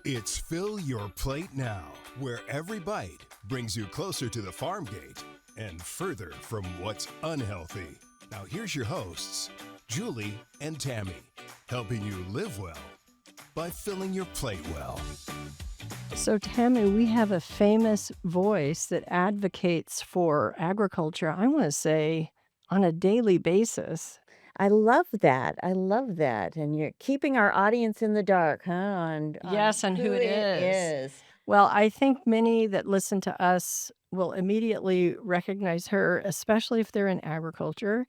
It's Fill Your Plate Now, where every bite brings you closer to the farm gate and further from what's unhealthy. Now, here's your hosts, Julie and Tammy, helping you live well by filling your plate well. So, Tammy, we have a famous voice that advocates for agriculture, I want to say, on a daily basis. I love that. I love that. And you're keeping our audience in the dark, huh? On Yes, and who who it it is. is. Well, I think many that listen to us will immediately recognize her, especially if they're in agriculture.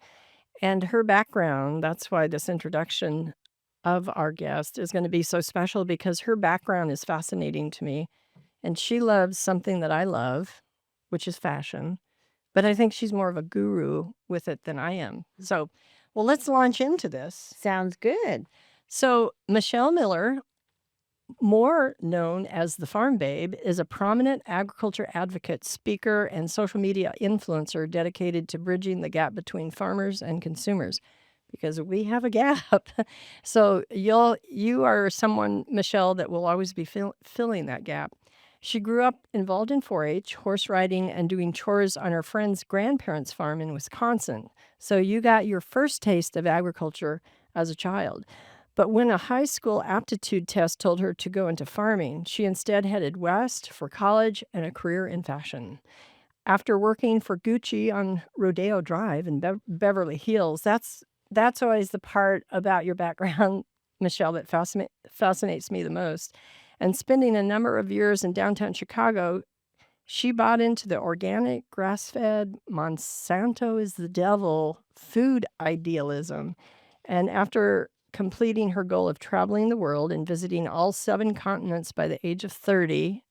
And her background, that's why this introduction of our guest is going to be so special because her background is fascinating to me. And she loves something that I love, which is fashion. But I think she's more of a guru with it than I am. So, well, let's launch into this. Sounds good. So, Michelle Miller, more known as the Farm Babe, is a prominent agriculture advocate, speaker, and social media influencer dedicated to bridging the gap between farmers and consumers because we have a gap. So you are someone, Michelle, that will always be filling that gap. She grew up involved in 4-H, horse riding, and doing chores on her friend's grandparents' farm in Wisconsin. So you got your first taste of agriculture as a child. But when a high school aptitude test told her to go into farming, she instead headed west for college and a career in fashion. After working for Gucci on Rodeo Drive in Beverly Hills, that's always the part about your background, Michelle, that fascinates me the most. And spending a number of years in downtown Chicago, she bought into the organic, grass-fed, Monsanto is the devil food idealism. And after completing her goal of traveling the world and visiting all 7 continents by the age of 30,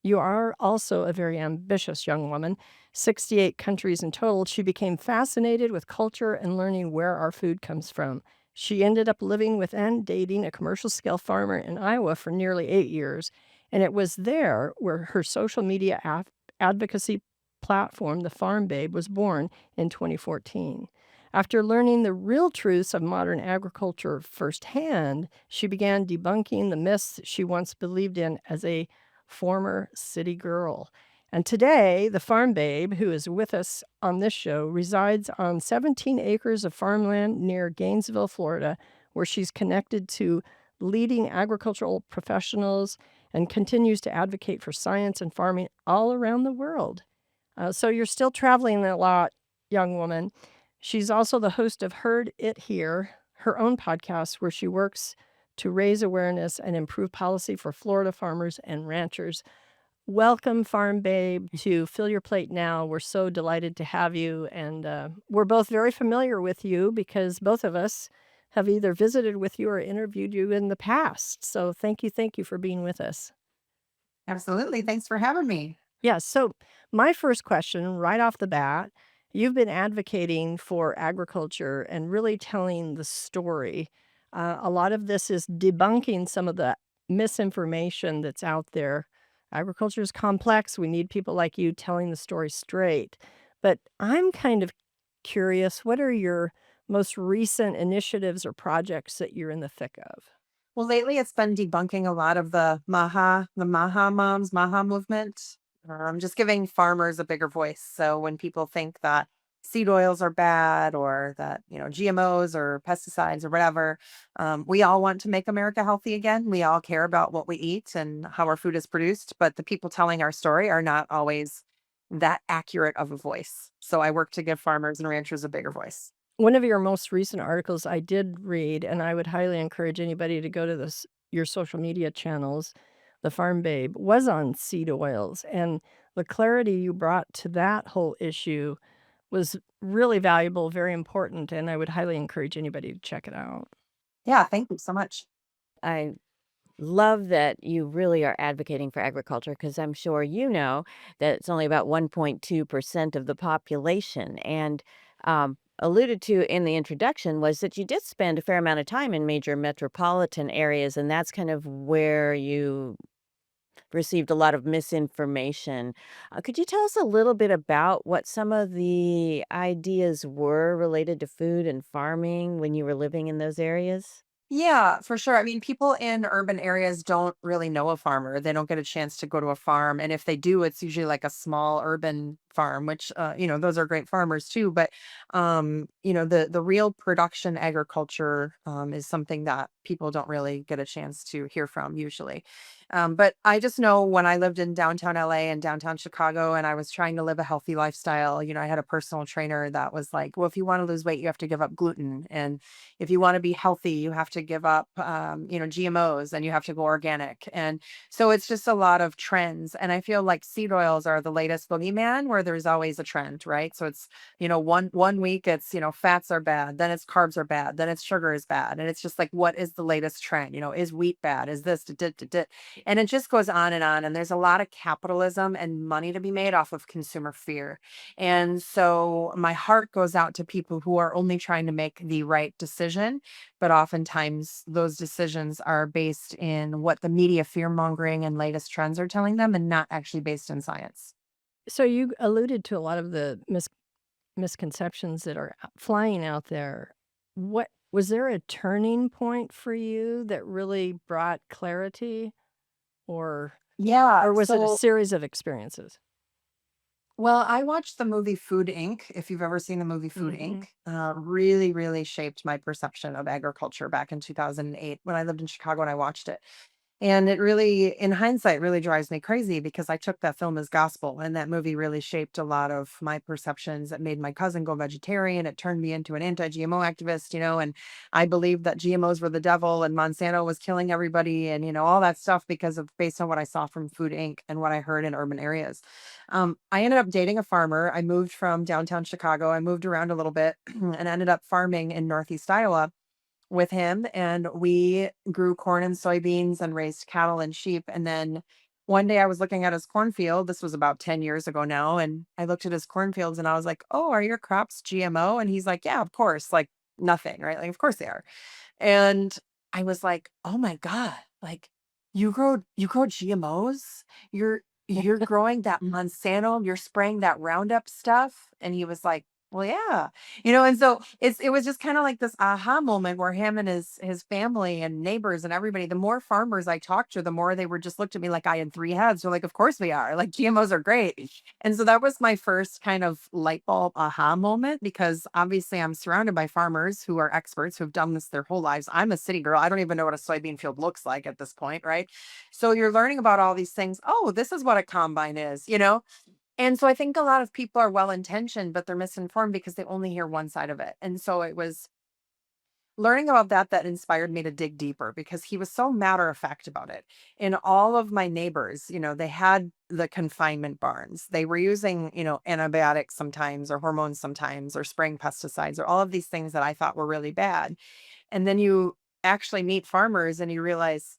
you are also a very ambitious young woman, 68 countries in total. She became fascinated with culture and learning where our food comes from. She ended up living with and dating a commercial scale farmer in Iowa for nearly 8 years. And it was there where her social media advocacy platform, The Farm Babe, was born in 2014. After learning the real truths of modern agriculture firsthand, she began debunking the myths she once believed in as a former city girl. And today, the Farm Babe, who is with us on this show, resides on 17 acres of farmland near Gainesville, Florida, where she's connected to leading agricultural professionals and continues to advocate for science and farming all around the world. So you're still traveling a lot, young woman. She's also the host of Heard It Here, her own podcast where she works to raise awareness and improve policy for Florida farmers and ranchers. Welcome, Farm Babe, to Fill Your Plate Now. We're so delighted to have you. And we're both very familiar with you because both of us have either visited with you or interviewed you in the past. So thank you for being with us. Absolutely. Thanks for having me. Yeah, so my first question right off the bat, you've been advocating for agriculture and really telling the story. A lot of this is debunking some of the misinformation that's out there. Agriculture is complex. We need people like you telling the story straight. But I'm kind of curious, what are your most recent initiatives or projects that you're in the thick of? Well, lately it's been debunking a lot of the Maha moms, Maha movement. Just giving farmers a bigger voice. So when people think that seed oils are bad or that, GMOs or pesticides or whatever, we all want to make America healthy again. We all care about what we eat and how our food is produced, but the people telling our story are not always that accurate of a voice. So I work to give farmers and ranchers a bigger voice. One of your most recent articles I did read, and I would highly encourage anybody to go to your social media channels, The Farm Babe, was on seed oils. And the clarity you brought to that whole issue was really valuable, very important, and I would highly encourage anybody to check it out. Yeah, thank you so much. I love that you really are advocating for agriculture because I'm sure you know that it's only about 1.2% of the population. And alluded to in the introduction was that you did spend a fair amount of time in major metropolitan areas, and that's kind of where you received a lot of misinformation. Could you tell us a little bit about what some of the ideas were related to food and farming when you were living in those areas? Yeah, for sure. I mean, people in urban areas don't really know a farmer. They don't get a chance to go to a farm. And if they do, it's usually like a small urban farm, which, those are great farmers too. But, the real production agriculture is something that people don't really get a chance to hear from usually. But I just know when I lived in downtown LA and downtown Chicago and I was trying to live a healthy lifestyle, I had a personal trainer that was like, well, if you want to lose weight, you have to give up gluten. And if you want to be healthy, you have to give up, GMOs and you have to go organic. And so it's just a lot of trends. And I feel like seed oils are the latest boogeyman where there's always a trend, right? So it's, one week it's, fats are bad, then it's carbs are bad, then it's sugar is bad. And it's just like, what is the latest trend? Is wheat bad? Is this, and it just goes on and on. And there's a lot of capitalism and money to be made off of consumer fear. And so my heart goes out to people who are only trying to make the right decision, but oftentimes those decisions are based in what the media fear mongering and latest trends are telling them and not actually based in science. So you alluded to a lot of the misconceptions that are flying out there. What was there a turning point for you that really brought clarity, or Yeah. or was it a So, series of experiences? well, I watched the movie Food Inc. If you've ever seen the movie Food Inc., Mhm. really, really shaped my perception of agriculture back in 2008 when I lived in Chicago and I watched it. And it really, in hindsight, really drives me crazy because I took that film as gospel. And that movie really shaped a lot of my perceptions. That made my cousin go vegetarian. It turned me into an anti GMO activist, and I believed that GMOs were the devil and Monsanto was killing everybody and, all that stuff because of based on what I saw from Food Inc. and what I heard in urban areas. I ended up dating a farmer. I moved from downtown Chicago. I moved around a little bit and ended up farming in Northeast Iowa with him, and we grew corn and soybeans and raised cattle and sheep. And then one day I was looking at his cornfield. This was about 10 years ago now. And I looked at his cornfields and I was like, oh, are your crops GMO? And he's like, yeah, of course. Like nothing, right? Like, of course they are. And I was like, "Oh my god, like, you grow GMOs? You're growing that Monsanto, you're spraying that Roundup stuff?" And he was like, "Well, yeah." And so it was just kinda like this aha moment where him and his family and neighbors and everybody, the more farmers I talked to, the more they were just looked at me like I had 3 heads. They're like, "Of course we are. Like, GMOs are great." And so that was my first kind of light bulb aha moment because obviously I'm surrounded by farmers who are experts who have done this their whole lives. I'm a city girl. I don't even know what a soybean field looks like at this point, right? So you're learning about all these things. Oh, this is what a combine is. And so I think a lot of people are well intentioned, but they're misinformed because they only hear one side of it. And so it was learning about that inspired me to dig deeper because he was so matter of fact about it. And all of my neighbors, they had the confinement barns. They were using, antibiotics sometimes or hormones sometimes or spraying pesticides or all of these things that I thought were really bad. And then you actually meet farmers and you realize,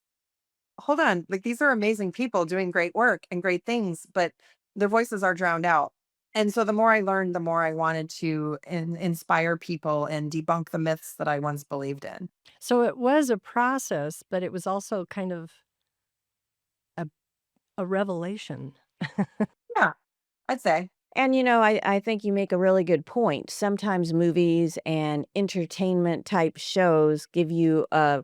hold on, like these are amazing people doing great work and great things, but their voices are drowned out. And so the more I learned, the more I wanted to inspire people and debunk the myths that I once believed in. So it was a process, but it was also kind of a a revelation. Yeah, I'd say. And I think you make a really good point. Sometimes movies and entertainment type shows give you a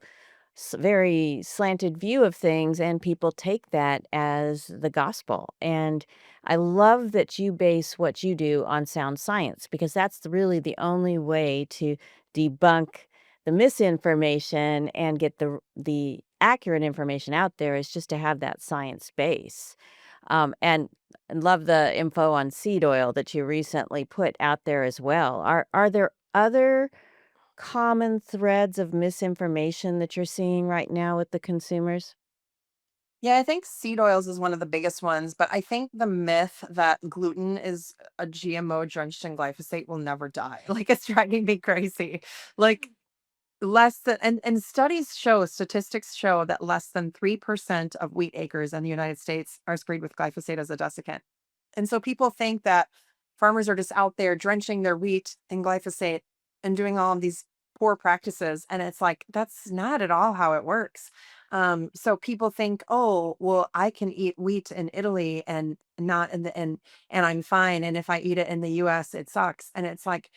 very slanted view of things, and people take that as the gospel. And I love that you base what you do on sound science because that's really the only way to debunk the misinformation and get the accurate information out there is just to have that science base. And love the info on seed oil that you recently put out there as well. Are there other common threads of misinformation that you're seeing right now with the consumers? Yeah, I think seed oils is one of the biggest ones, but I think the myth that gluten is a GMO drenched in glyphosate will never die. Like it's driving me crazy. Like less than and studies show, statistics show that less than 3% of wheat acres in the United States are sprayed with glyphosate as a desiccant. And so people think that farmers are just out there drenching their wheat in glyphosate and doing all of these poor practices. And it's like, that's not at all how it works. So people think, oh, well, I can eat wheat in Italy and not in the and I'm fine. And if I eat it in the US, it sucks. And it's like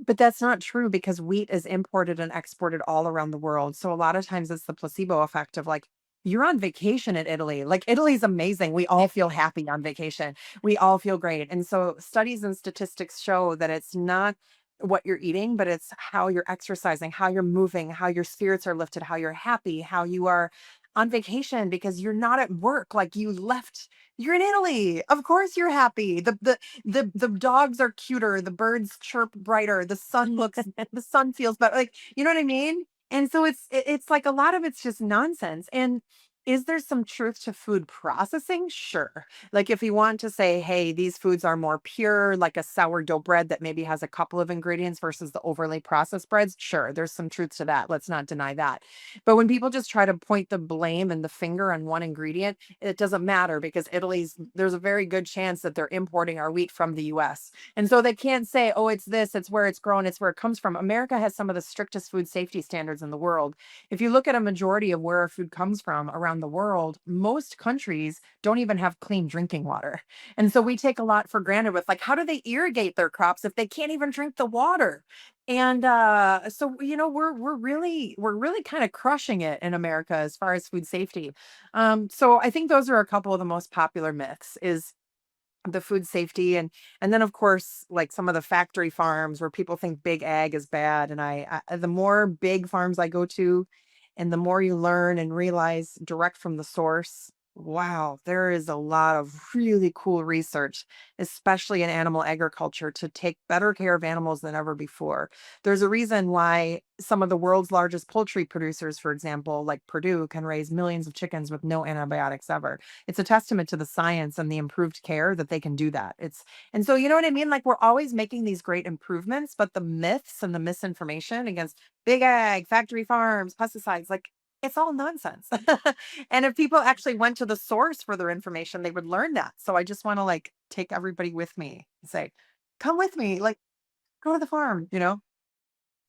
But that's not true because wheat is imported and exported all around the world. So a lot of times it's the placebo effect of like, you're on vacation in Italy. Like Italy's amazing. We all feel happy on vacation. We all feel great. And so studies and statistics show that it's not what you're eating, but it's how you're exercising, how you're moving, how your spirits are lifted, how you're happy, how you are on vacation because you're not at work. Like you left, you're in Italy. Of course you're happy. The dogs are cuter, the birds chirp brighter, the sun looks the sun feels better. Like, you know what I mean? And so it's like a lot of it's just nonsense. And is there some truth to food processing? Sure. Like if you want to say, hey, these foods are more pure, like a sourdough bread that maybe has a couple of ingredients versus the overly processed breads, sure, there's some truth to that. Let's not deny that. But when people just try to point the blame and the finger on one ingredient, it doesn't matter because there's a very good chance that they're importing our wheat from the US. And so they can't say, oh, it's this, it's where it's grown, it's where it comes from. America has some of the strictest food safety standards in the world. If you look at a majority of where our food comes from around the world, most countries don't even have clean drinking water. And so we take a lot for granted with like, how do they irrigate their crops if they can't even drink the water? And so we're really kind of crushing it in America as far as food safety. So I think those are a couple of the most popular myths is the food safety and then of course like some of the factory farms where people think big ag is bad and the more big farms I go to and the more you learn and realize direct from the source, wow, there is a lot of really cool research, especially in animal agriculture, to take better care of animals than ever before. There's a reason why some of the world's largest poultry producers, for example, like Purdue, can raise millions of chickens with no antibiotics ever. It's a testament to the science and the improved care that they can do that. And so you know what I mean? Like we're always making these great improvements, but the myths and the misinformation against big ag, factory farms, pesticides, like it's all nonsense. And if people actually went to the source for their information, they would learn that. So I just want to like take everybody with me and say, come with me, like go to the farm.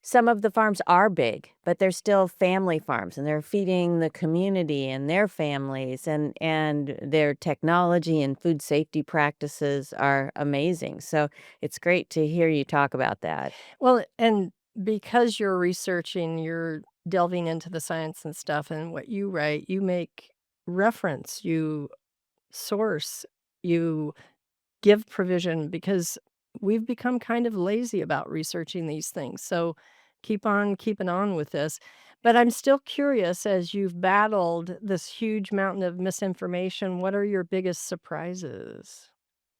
Some of the farms are big, but they're still family farms, and they're feeding the community and their families, and their technology and food safety practices are amazing. So it's great to hear you talk about that. Well, and because you're researching, you're delving into the science and stuff, and what you write, you make reference, you source, you give provision because we've become kind of lazy about researching these things. So keep on keeping on with this. But I'm still curious as you've battled this huge mountain of misinformation, what are your biggest surprises?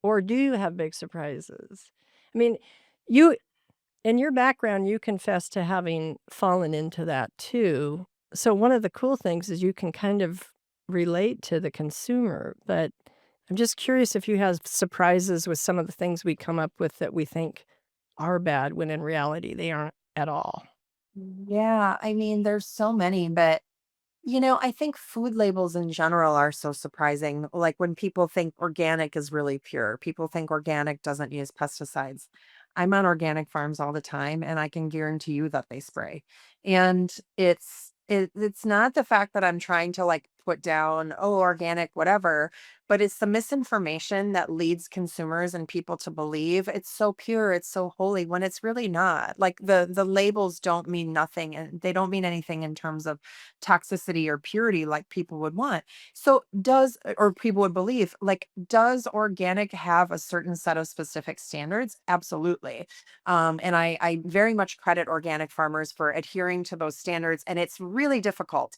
Or do you have big surprises? I mean, you in your background, you confess to having fallen into that too. So one of the cool things is you can kind of relate to the consumer, but I'm just curious if you have surprises with some of the things we come up with that we think are bad when in reality they aren't at all. Yeah, I mean, there's so many, but I think food labels in general are so surprising. Like when people think organic is really pure, people think organic doesn't use pesticides. I'm on organic farms all the time and I can guarantee you that they spray. And it's not the fact that I'm trying to like put down, oh, organic, whatever, but it's the misinformation that leads consumers and people to believe it's so pure, it's so holy when it's really not. Like the labels don't mean nothing and they don't mean anything in terms of toxicity or purity like people would want. So or people would believe, like, does organic have a certain set of specific standards? Absolutely. And I very much credit organic farmers for adhering to those standards. And it's really difficult.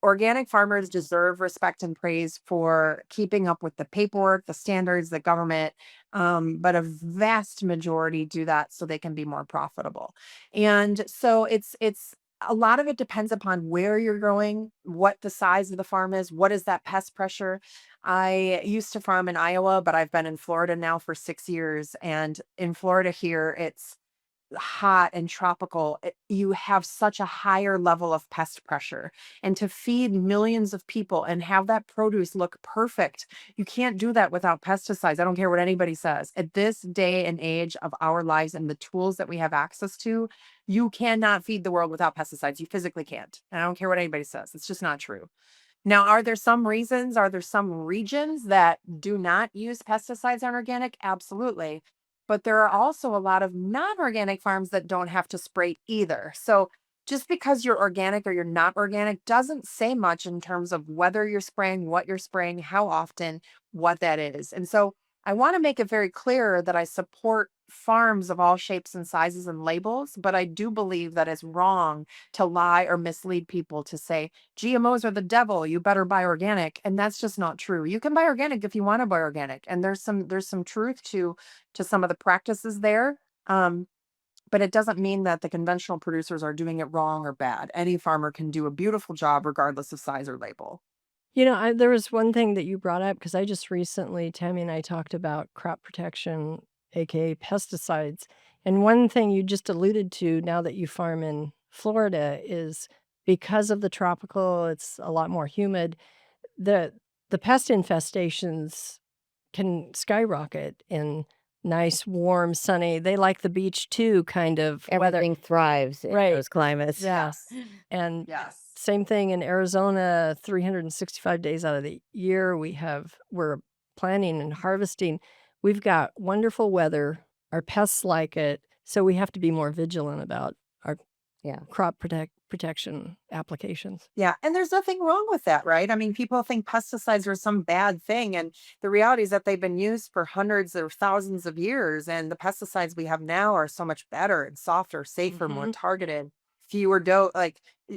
Organic farmers deserve respect and praise for keeping up with the paperwork, the standards, the government. But a vast majority do that so they can be more profitable. And so it's a lot of it depends upon where you're growing, what the size of the farm is, what is that pest pressure. I used to farm in Iowa, but I've been in Florida now for 6 years. And in Florida here, it's hot and tropical. You have such a higher level of pest pressure. And to feed millions of people and have that produce look perfect, you can't do that without pesticides. I don't care what anybody says. At this day and age of our lives and the tools that we have access to, you cannot feed the world without pesticides. You physically can't. And I don't care what anybody says. It's just not true. Now, are there some reasons? Are there some regions that do not use pesticides on organic? Absolutely. but there are also a lot of non-organic farms that don't have to spray either. So just because you're organic or you're not organic doesn't say much in terms of whether you're spraying, what you're spraying, how often, what that is. And so I want to make it very clear that I support farms of all shapes and sizes and labels, but I do believe that it's wrong to lie or mislead people to say GMOs are the devil, you better buy organic. And that's just not true. You can buy organic if you want to buy organic. And there's some truth to some of the practices there. Um, but it doesn't mean that the conventional producers are doing it wrong or bad. Any farmer can do a beautiful job regardless of size or label. There was one thing that you brought up because I just recently, Tammy and I talked about crop protection, aka pesticides. And one thing you just alluded to now that you farm in Florida is because of the tropical, it's a lot more humid. The the pest infestations can skyrocket in nice, warm, sunny, they like the beach too kind of weather. Everything thrives in Right. those climates. Yeah. Yes. And Yes. same thing in Arizona, 365 days out of the year, we're planting and harvesting. We've got wonderful weather. Our pests like it, so we have to be more vigilant about our Yeah. crop protection applications. Yeah, and there's nothing wrong with that, right? I mean, people think pesticides are some bad thing, and the reality is that they've been used for hundreds or thousands of years, and the pesticides we have now are so much better and softer, safer, more Mhm. targeted, fewer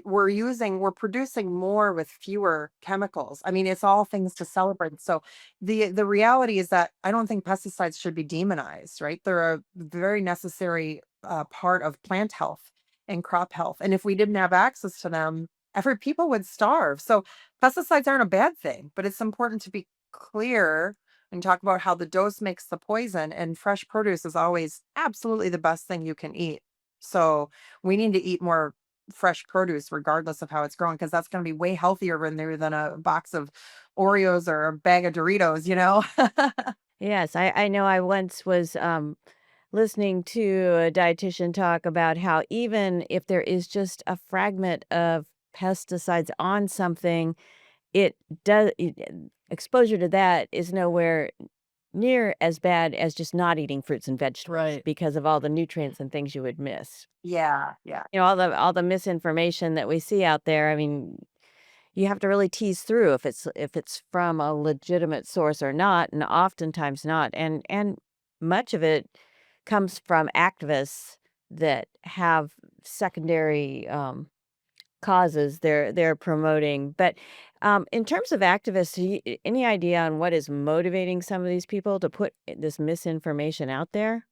we're producing more with fewer chemicals. I mean, it's all things to celebrate. So the reality is that I don't think pesticides should be demonized, right? They're a very necessary part of plant health and crop health. And if we didn't have access to them, every people would starve. So pesticides aren't a bad thing, but it's important to be clear and talk about how the dose makes the poison. And fresh produce is always absolutely the best thing you can eat. So we need to eat more fresh produce, regardless of how it's grown, because that's going to be way healthier in there than a box of Oreos or a bag of Doritos, you know? Yes, I know I once was listening to a dietitian talk about how even if there is just a fragment of pesticides on something, it does exposure to that is nowhere near as bad as just not eating fruits and vegetables Right. because of all the nutrients and things you would miss. Yeah, yeah. All the misinformation that we see out there. I mean, you have to really tease through if it's from a legitimate source or not, and oftentimes not. And much of it comes from activists that have secondary causes they're promoting. But in terms of activists, any idea on what is motivating some of these people to put this misinformation out there?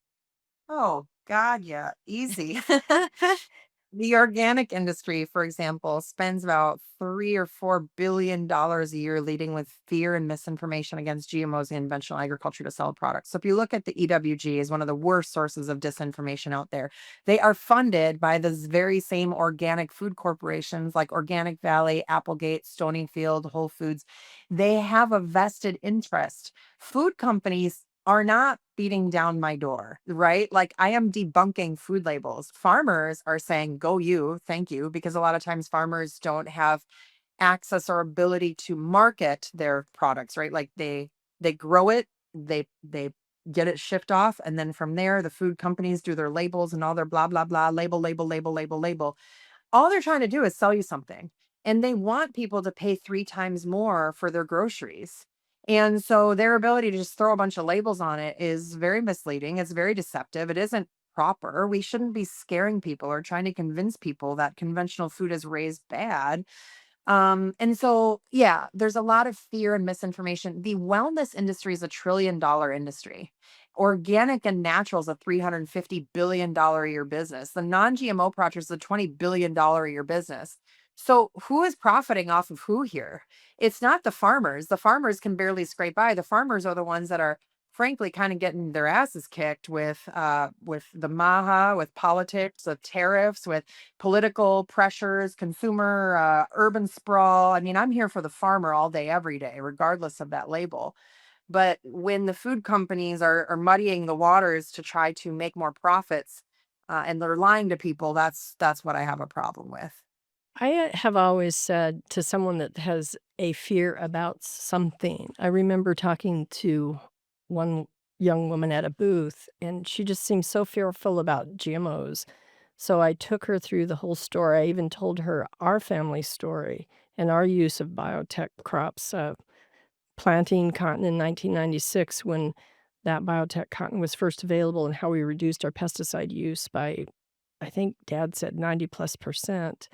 Oh, God, yeah. Easy. The organic industry, for example, spends about $3 or $4 billion a year leading with fear and misinformation against GMOs and conventional agriculture to sell products. So if you look at the EWG as one of the worst sources of disinformation out there, they are funded by those very same organic food corporations like Organic Valley, Applegate, Stonyfield, Whole Foods. They have a vested interest. Food companies are not beating down my door, right? Like I am debunking food labels. Farmers are saying, go you, thank you, because a lot of times farmers don't have access or ability to market their products, right? Like they grow it, they get it shipped off, and then from there the food companies do their labels and all their blah blah blah, label, label, label, label, label. All they're trying to do is sell you something. And they want people to pay 3 times more for their groceries. And so their ability to just throw a bunch of labels on it is very misleading. It's very deceptive. It isn't proper. We shouldn't be scaring people or trying to convince people that conventional food is raised bad. And so, yeah, there's a lot of fear and misinformation. The wellness industry is a $1 trillion industry. Organic and natural is a $350 billion a year business. The non-GMO products is a $20 billion a year business. So who is profiting off of who here? It's not the farmers. The farmers can barely scrape by. The farmers are the ones that are frankly kind of getting their asses kicked with the MAHA, with politics, with tariffs, with political pressures, consumer, urban sprawl. I mean, I'm here for the farmer all day, every day, regardless of that label. But when the food companies are muddying the waters to try to make more profits, and they're lying to people, that's what I have a problem with. I have always said to someone that has a fear about something. I remember talking to one young woman at a booth, and she just seemed so fearful about GMOs. So I took her through the whole story. I even told her our family story and our use of biotech crops, planting cotton in 1996 when that biotech cotton was first available, and how we reduced our pesticide use by, I think Dad said 90+%.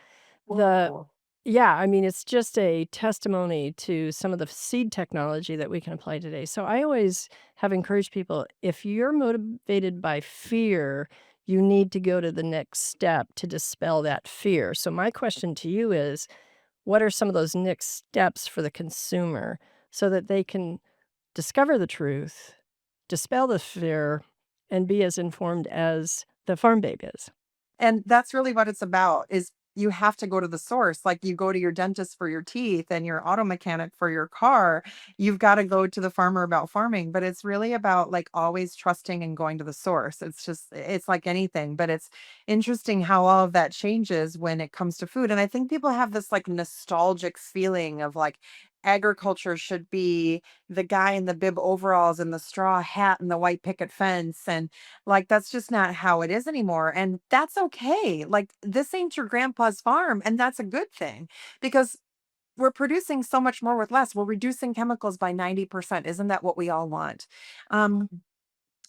The Whoa. Yeah, I mean, it's just a testimony to some of the seed technology that we can apply today. So I always have encouraged people, if you're motivated by fear, you need to go to the next step to dispel that fear. So my question to you is, what are some of those next steps for the consumer so that they can discover the truth, dispel the fear, and be as informed as the farm babe is? And that's really what it's about is you have to go to the source. Like you go to your dentist for your teeth and your auto mechanic for your car. You've got to go to the farmer about farming, but it's really about like always trusting and going to the source. It's just it's like anything, but it's interesting how all of that changes when it comes to food. And I think people have this like nostalgic feeling of like agriculture should be the guy in the bib overalls and the straw hat and the white picket fence, and like, that's just not how it is anymore. And that's okay. Like, this ain't your grandpa's farm. And that's a good thing because we're producing so much more with less. We're reducing chemicals by 90%. Isn't that what we all want? Um,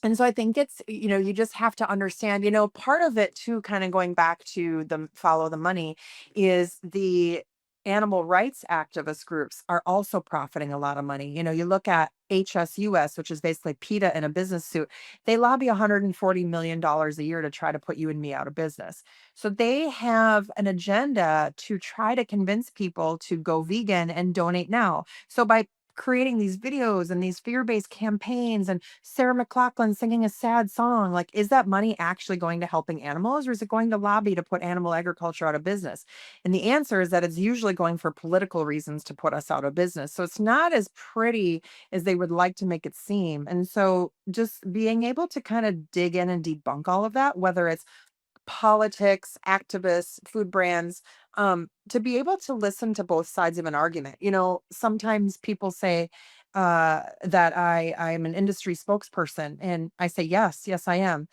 and so I think it's, you just have to understand, part of it too, kind of going back to the follow the money, is the animal rights activist groups are also profiting a lot of money. You look at HSUS, which is basically PETA in a business suit, they lobby $140 million a year to try to put you and me out of business. So they have an agenda to try to convince people to go vegan and donate now. So by creating these videos and these fear-based campaigns and Sarah McLachlan singing a sad song, like, is that money actually going to helping animals, or is it going to lobby to put animal agriculture out of business? And the answer is that it's usually going for political reasons to put us out of business. So it's not as pretty as they would like to make it seem. And so just being able to kind of dig in and debunk all of that, whether it's politics, activists, food brands, to be able to listen to both sides of an argument. Sometimes people say that I am an industry spokesperson, and I say yes, yes, I am,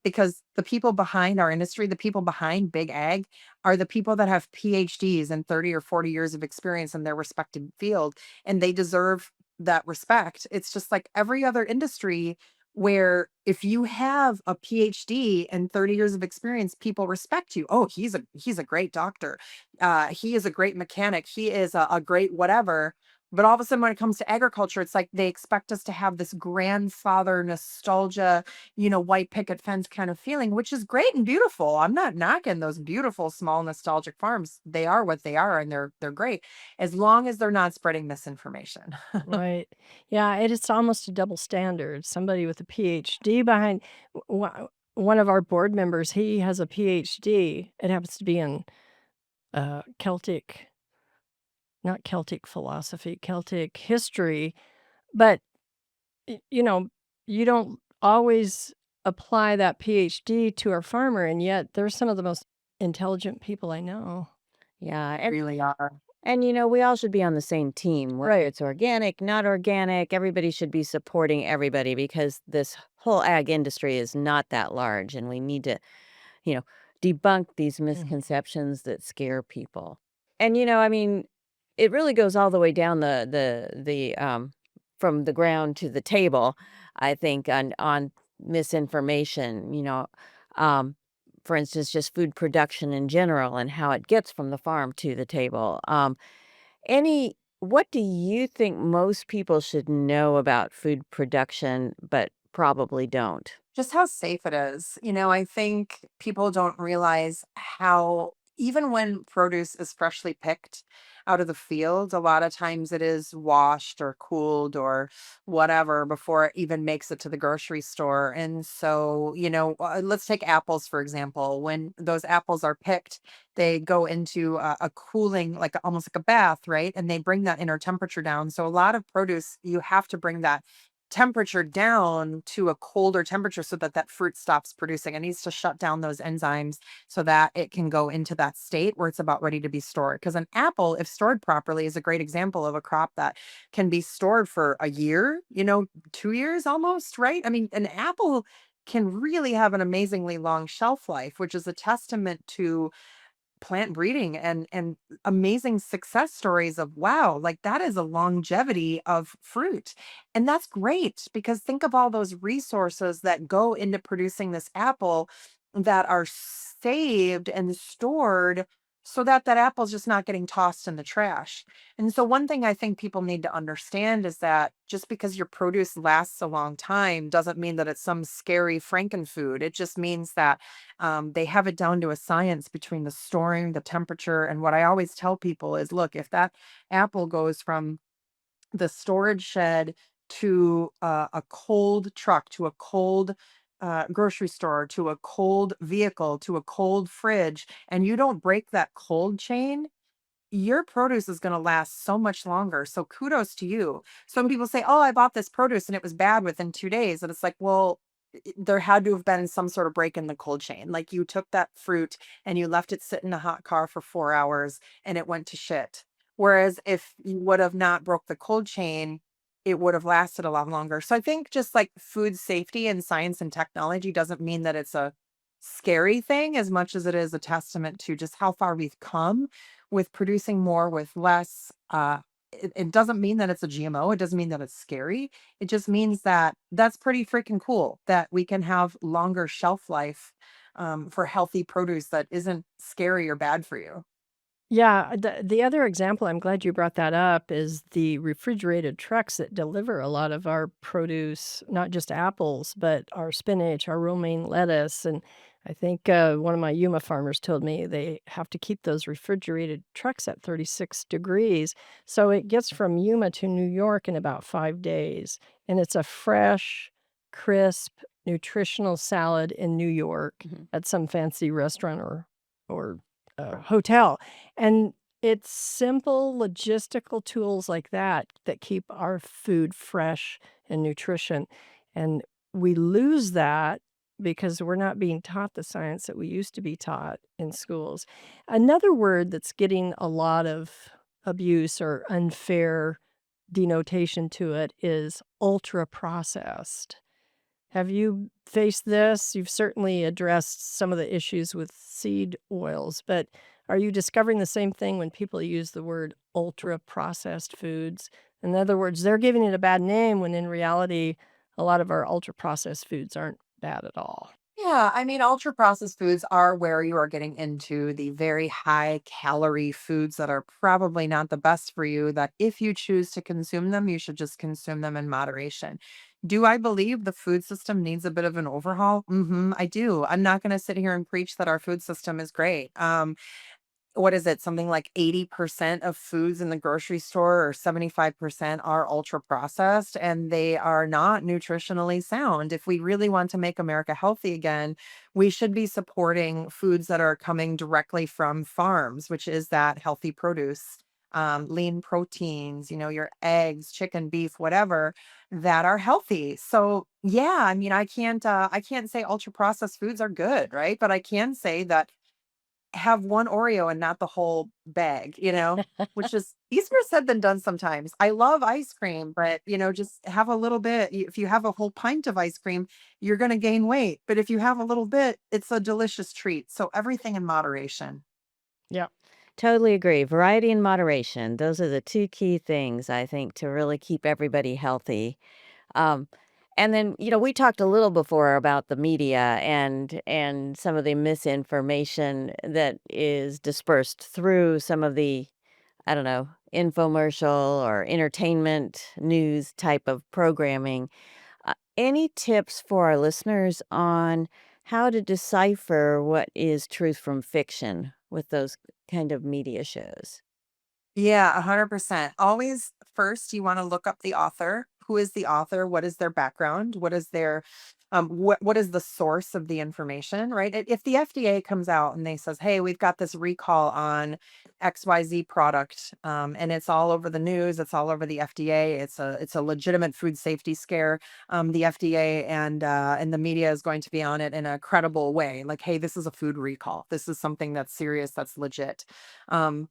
because the people behind our industry, the people behind big ag, are the people that have PhDs and 30 or 40 years of experience in their respective field, and they deserve that respect. It's just like every other industry where if you have a PhD and 30 years of experience, people respect you. Oh, he's a great doctor. He is a great mechanic. He is a great whatever. But all of a sudden, when it comes to agriculture, it's like they expect us to have this grandfather nostalgia, white picket fence kind of feeling, which is great and beautiful. I'm not knocking those beautiful small nostalgic farms. They are what they are, and they're great as long as they're not spreading misinformation. Right. Yeah, it's almost a double standard. Somebody with a PhD behind one of our board members, he has a PhD. It happens to be in Celtic, not Celtic philosophy, Celtic history. But you know, you don't always apply that PhD to our farmer, and yet they're some of the most intelligent people I know. Yeah, Really are. and we all should be on the same team, whether Right. it's organic, not organic. Everybody should be supporting everybody because this whole ag industry is not that large, and we need to, you know, debunk these Mhm. misconceptions that scare people. And I mean, it really goes all the way down the from the ground to the table, I think, on misinformation, um for instance, just food production in general and how it gets from the farm to the table. Any What do you think most people should know about food production but probably don't? Just how safe it is. I think people don't realize how, even when produce is freshly picked out of the field, a lot of times it is washed or cooled or whatever before it even makes it to the grocery store. And so, let's take apples, for example. When those apples are picked, they go into a cooling, like almost like a bath, right? And they bring that inner temperature down. So, a lot of produce, you have to bring that temperature down to a colder temperature so that that fruit stops producing. It needs to shut down those enzymes so that it can go into that state where it's about ready to be stored. Because an apple, if stored properly, is a great example of a crop that can be stored for a year, 2 years almost, right? I mean, an apple can really have an amazingly long shelf life, which is a testament to plant breeding and amazing success stories of wow, like that is a longevity of fruit. And that's great because think of all those resources that go into producing this apple that are saved and stored so that that apple's just not getting tossed in the trash. And so one thing I think people need to understand is that just because your produce lasts a long time doesn't mean that it's some scary frankenfood. It just means that they have it down to a science between the storing, the temperature, and what I always tell people is, look, if that apple goes from the storage shed to a cold truck, to a cold grocery store, to a cold vehicle, to a cold fridge, and you don't break that cold chain, your produce is going to last so much longer. So kudos to you. Some people say, "Oh, I bought this produce and it was bad within 2 days." And it's like, "Well, there had to have been some sort of break in the cold chain. Like you took that fruit and you left it sit in a hot car for 4 hours and it went to shit. Whereas if you would have not broke the cold chain, it would have lasted a lot longer." So I think just like food safety and science and technology doesn't mean that it's a scary thing as much as it is a testament to just how far we've come with producing more with less. It doesn't mean that it's a GMO. It doesn't mean that it's scary. It just means that that's pretty freaking cool that we can have longer shelf life for healthy produce that isn't scary or bad for you. Yeah, the other example, I'm glad you brought that up, is the refrigerated trucks that deliver a lot of our produce, not just apples, but our spinach, our romaine lettuce, and I think, one of my Yuma farmers told me they have to keep those refrigerated trucks at 36 degrees, so it gets from Yuma to New York in about 5 days, and it's a fresh, crisp, nutritional salad in New York Mhm. at some fancy restaurant or hotel. And it's simple logistical tools like that that keep our food fresh and nutrition. And we lose that because we're not being taught the science that we used to be taught in schools. Another word that's getting a lot of abuse or unfair denotation to it is ultra processed. Have you faced this? You've certainly addressed some of the issues with seed oils, but are you discovering the same thing when people use the word ultra processed foods? In other words, they're giving it a bad name when in reality, a lot of our ultra processed foods aren't bad at all. Yeah, I mean, ultra processed foods are where you are getting into the very high calorie foods that are probably not the best for you. That if you choose to consume them, you should just consume them in moderation. Do I believe the food system needs a bit of an overhaul? I do. I'm not going to sit here and preach that our food system is great. What is it? Something like 80% of foods in the grocery store or 75% are ultra processed and they are not nutritionally sound. If we really want to make America healthy again, we should be supporting foods that are coming directly from farms, which is that healthy produce, lean proteins, your eggs, chicken, beef, whatever that are healthy. So yeah, I mean, I can't say ultra processed foods are good, right? But I can say that have one Oreo and not the whole bag, which is easier said than done sometimes. I love ice cream, but just have a little bit. If you have a whole pint of ice cream, you're going to gain weight. But if you have a little bit, it's a delicious treat. So everything in moderation. Yeah. Totally agree. Variety and moderation. Those are the two key things I think to really keep everybody healthy. Um, and then, we talked a little before about the media and some of the misinformation that is dispersed through some of the, I don't know, infomercial or entertainment news type of programming. Any tips for our listeners on how to decipher what is truth from fiction with those kind of media shows? Yeah, 100%. Always first, you want to look up the author. Who is the author? What is their background? What is their What is the source of the information, right? If the FDA comes out and they says, "Hey, we've got this recall on XYZ product," and it's all over the news, it's all over the FDA, it's a legitimate food safety scare. The FDA and the media is going to be on it in a credible way, like, "Hey, this is a food recall. This is something that's serious, that's legit." Um,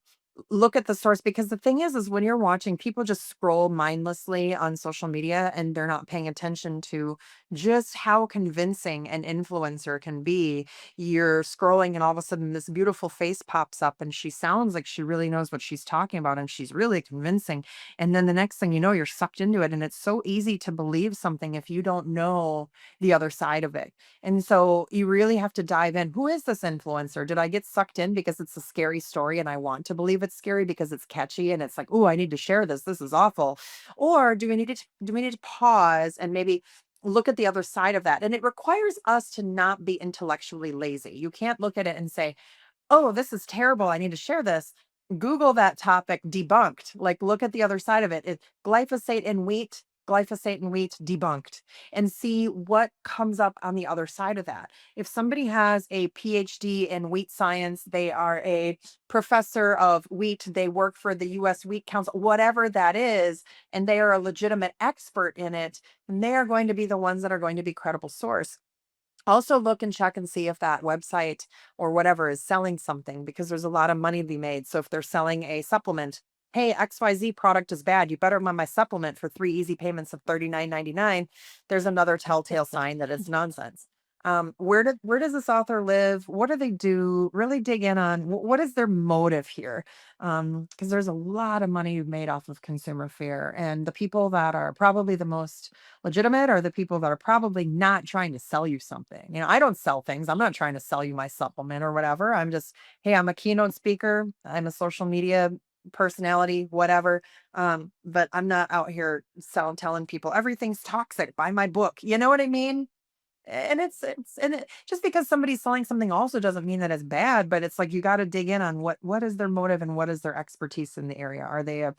Look at the source, because the thing is when you're watching, people just scroll mindlessly on social media and they're not paying attention to just how convincing an influencer can be. You're scrolling and all of a sudden this beautiful face pops up and she sounds like she really knows what she's talking about and she's really convincing. And then the next thing you know, you're sucked into it. And it's so easy to believe something if you don't know the other side of it. And so you really have to dive in. Who is this influencer? Did I get sucked in because it's a scary story and I want to believe it's scary because it's catchy and it's like, oh, I need to share this. This is awful. Or do we need to pause and maybe look at the other side of that? And it requires us to not be intellectually lazy. You can't look at it and say, "Oh, this is terrible. I need to share this." Google that topic, debunked. Like, look at the other side of it. Glyphosate in wheat, debunked, and see what comes up on the other side of that. If somebody has a PhD in wheat science, they are a professor of wheat, they work for the US Wheat Council, whatever that is, and they are a legitimate expert in it, and they are going to be the ones that are going to be credible source. Also look and check and see if that website or whatever is selling something, because there's a lot of money to be made. So if they're selling a supplement, "Hey, XYZ product is bad. You better buy my supplement for 3 easy payments of $39.99." There's another telltale sign that it's nonsense. Where does this author live? What do they do? Really dig in on what is their motive here? Because there's a lot of money made off of consumer fear, and the people that are probably the most legitimate are the people that are probably not trying to sell you something. I don't sell things. I'm not trying to sell you my supplement or whatever. I'm just, "Hey, I'm a keynote speaker. I'm a social media personality, whatever." But I'm not out here telling people everything's toxic. Buy my book. You know what I mean? And just because somebody's selling something also doesn't mean that it's bad, but it's like you got to dig in on what is their motive and what is their expertise in the area. Are they a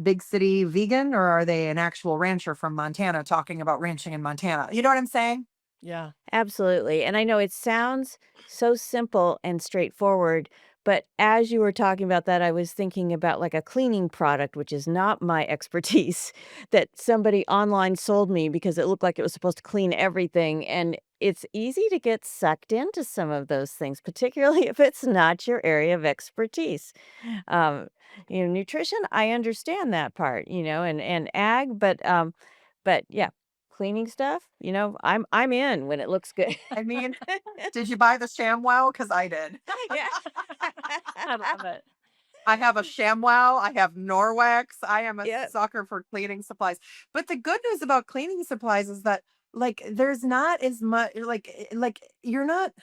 big city vegan, or are they an actual rancher from Montana talking about ranching in Montana? You know what I'm saying? Yeah. Absolutely. And I know it sounds so simple and straightforward, but as you were talking about that, I was thinking about like a cleaning product, which is not my expertise, that somebody online sold me because it looked like it was supposed to clean everything. And it's easy to get sucked into some of those things, particularly if it's not your area of expertise. Um, nutrition, I understand that part, and ag, but yeah, cleaning stuff, I'm in when it looks good. I mean, did you buy the ShamWow? Because I did. Yeah. I love it. I have a ShamWow. I have Norwex. I am a Yep. sucker for cleaning supplies. But the good news about cleaning supplies is that, like, there's not as much, like you're not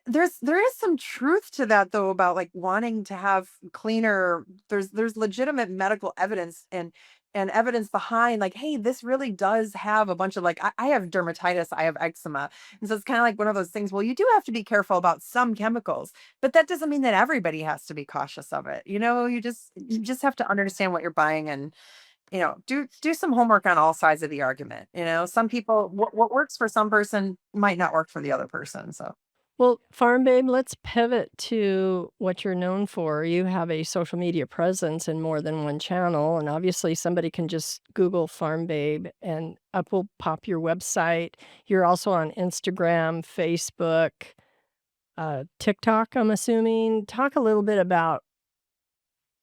there is some truth to that, though, about like wanting to have cleaner. There's legitimate medical evidence and evidence behind, like, hey, this really does have a bunch of, like, I have dermatitis, I have eczema, and so it's kind of like one of those things. Well, you do have to be careful about some chemicals, but that doesn't mean that everybody has to be cautious of it. You just have to understand what you're buying, and do some homework on all sides of the argument. Some people, what works for some person might not work for the other person. So Well, Farm Babe, let's pivot to what you're known for. You have a social media presence in more than one channel, and obviously somebody can just Google Farm Babe and up will pop your website. You're also on Instagram, Facebook, TikTok, I'm assuming. Talk a little bit about,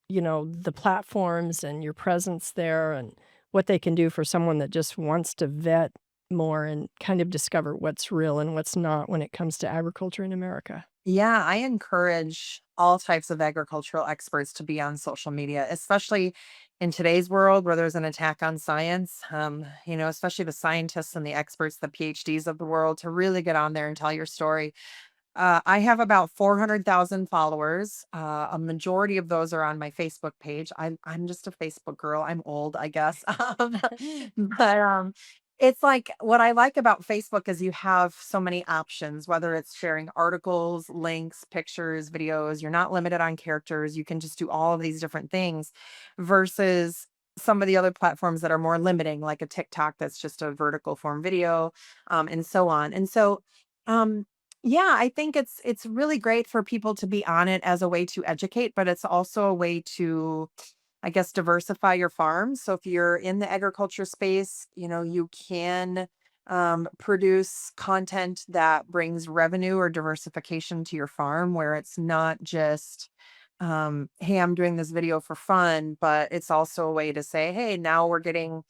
the platforms and your presence there and what they can do for someone that just wants to vet more and kind of discover what's real and what's not when it comes to agriculture in America. yeah, I encourage all types of agricultural experts to be on social media, especially in today's world where there's an attack on science. Especially the scientists and the experts, the PhDs of the world, to really get on there and tell your story. I have about 400,000 followers. A majority of those are on my Facebook page. I'm just a Facebook girl. I'm old, I guess. But it's like, what I like about Facebook is you have so many options, whether it's sharing articles, links, pictures, videos. You're not limited on characters. You can just do all of these different things versus some of the other platforms that are more limiting, like a TikTok that's just a vertical form video, and so on. And so, um, yeah, I think it's really great for people to be on it as a way to educate, but it's also a way to, I guess, diversify your farm. So if you're in the agriculture space, you can produce content that brings revenue or diversification to your farm, where it's not just, hey, I'm doing this video for fun, but it's also a way to say, hey, now we're getting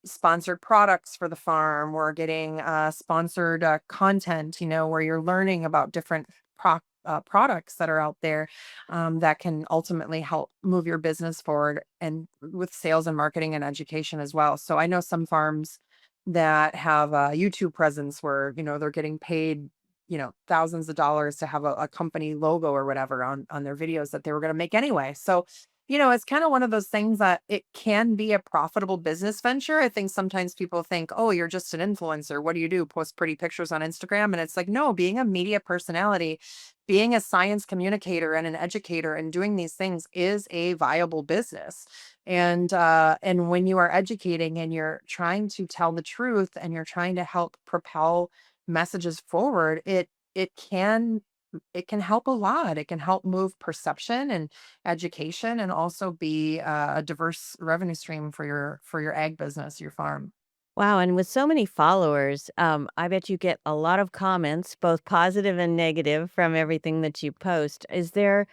sponsored products for the farm. We're getting sponsored content, where you're learning about different products that are out there, that can ultimately help move your business forward, and with sales and marketing and education as well. So I know some farms that have a YouTube presence where, they're getting paid, thousands of dollars to have a company logo or whatever on their videos that they were going to make anyway. So, it's kind of one of those things that it can be a profitable business venture. I think sometimes people think, oh, you're just an influencer. What do you do? Post pretty pictures on Instagram? And it's like, no, being a media personality, being a science communicator and an educator and doing these things is a viable business. And when you are educating and you're trying to tell the truth and you're trying to help propel messages forward, it can help a lot. It can help move perception and education, and also be a diverse revenue stream for your ag business, your farm. Wow, and with so many followers, I bet you get a lot of comments, both positive and negative, from everything that you post. Is there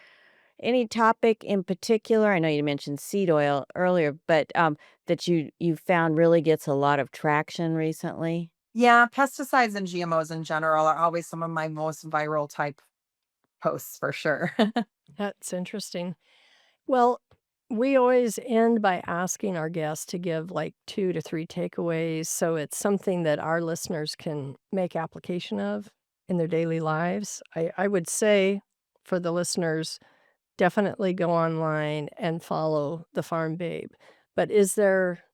any topic in particular? I know you mentioned seed oil earlier, but that you found really gets a lot of traction recently? Yeah, pesticides and GMOs in general are always some of my most viral type posts for sure. That's interesting. Well, we always end by asking our guests to give like 2 to 3 takeaways, so it's something that our listeners can make application of in their daily lives. I would say for the listeners, definitely go online and follow the Farm Babe. But is there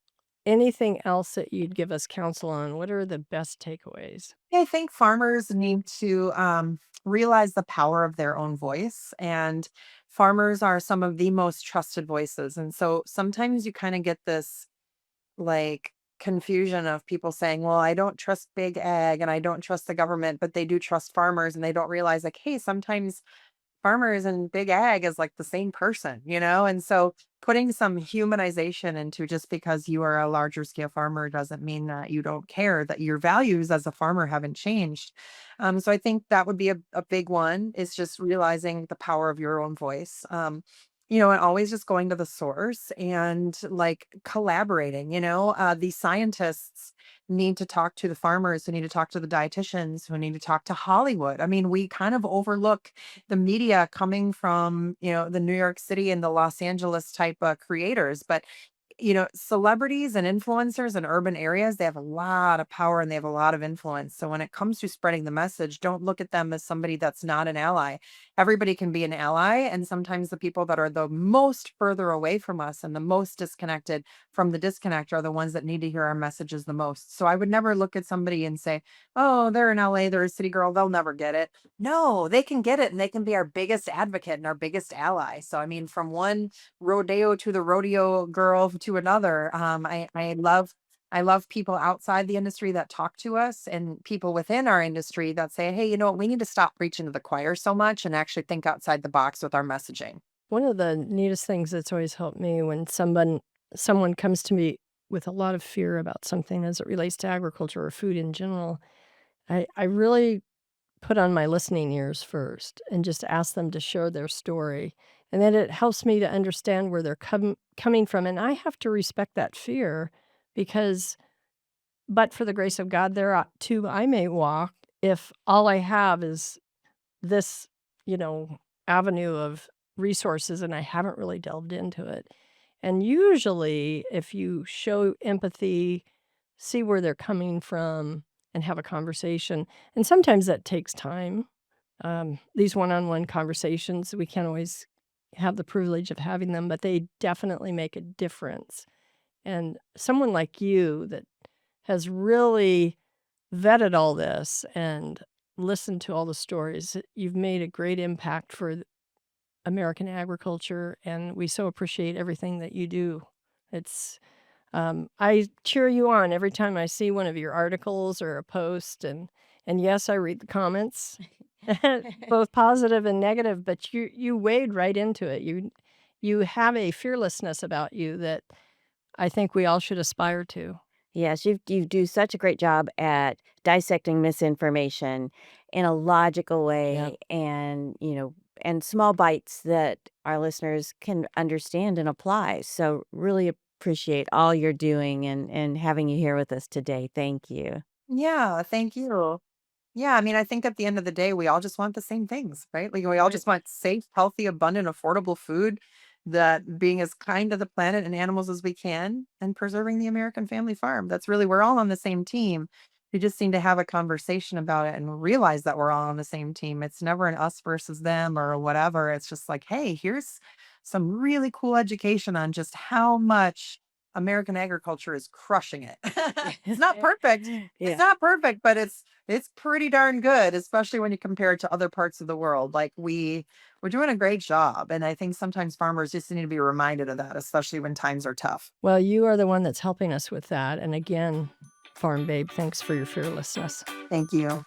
anything else that you'd give us counsel on? What are the best takeaways? Yeah, I think farmers need to realize the power of their own voice, and farmers are some of the most trusted voices. And so sometimes you kind of get this, like, confusion of people saying, well, I don't trust big ag and I don't trust the government, but they do trust farmers, and they don't realize, like, hey, sometimes farmers and big ag is like the same person. And so putting some humanization into, just because you are a larger scale farmer doesn't mean that you don't care, that your values as a farmer haven't changed. So I think that would be a big one, is just realizing the power of your own voice. And always just going to the source and, like, collaborating. The scientists need to talk to the farmers, who need to talk to the dietitians, who need to talk to Hollywood. I mean, we kind of overlook the media coming from, the New York City and the Los Angeles type creators. But, celebrities and influencers in urban areas, they have a lot of power and they have a lot of influence. So when it comes to spreading the message, don't look at them as somebody that's not an ally. Everybody can be an ally. And sometimes the people that are the most further away from us and the most disconnected from the disconnect are the ones that need to hear our messages the most. So I would never look at somebody and say, oh, they're in LA, they're a city girl, they'll never get it. No, they can get it, and they can be our biggest advocate and our biggest ally. So, I mean, from one rodeo to the rodeo girl to another, I love people outside the industry that talk to us, and people within our industry that say, hey, you know what, we need to stop preaching to the choir so much and actually think outside the box with our messaging. One of the neatest things that's always helped me when someone comes to me with a lot of fear about something as it relates to agriculture or food in general, I really put on my listening ears first and just ask them to share their story. And then it helps me to understand where they're coming from. And I have to respect that fear because, but for the grace of God, there too I may walk if all I have is this, you know, avenue of resources and I haven't really delved into it. And usually, if you show empathy, see where they're coming from, and have a conversation, and sometimes that takes time. These one on one conversations, we can't always have the privilege of having them, but they definitely make a difference. And someone like you that has really vetted all this and listened to all the stories, you've made a great impact for American agriculture, and we so appreciate everything that you do. It's I cheer you on every time I see one of your articles or a post, and yes, I read the comments, both positive and negative, but you wade right into it. You have a fearlessness about you that I think we all should aspire to. Yes, you do such a great job at dissecting misinformation in a logical Yeah. way and, and small bites that our listeners can understand and apply. So really appreciate all you're doing and having you here with us today. Thank you. Yeah, thank you. Yeah, I mean, I think at the end of the day, we all just want the same things, right? Like we all Right. just want safe, healthy, abundant, affordable food that being as kind to the planet and animals as we can and preserving the American family farm. That's really, we're all on the same team. We just need to have a conversation about it and realize that we're all on the same team. It's never an us versus them or whatever. It's just like, hey, here's some really cool education on just how much American agriculture is crushing it. It's not perfect. It's Yeah. not perfect, but it's pretty darn good, especially when you compare it to other parts of the world. Like we're doing a great job, and I think sometimes farmers just need to be reminded of that, especially when times are tough. Well, you are the one that's helping us with that, and again, Farm Babe, thanks for your fearlessness. Thank you.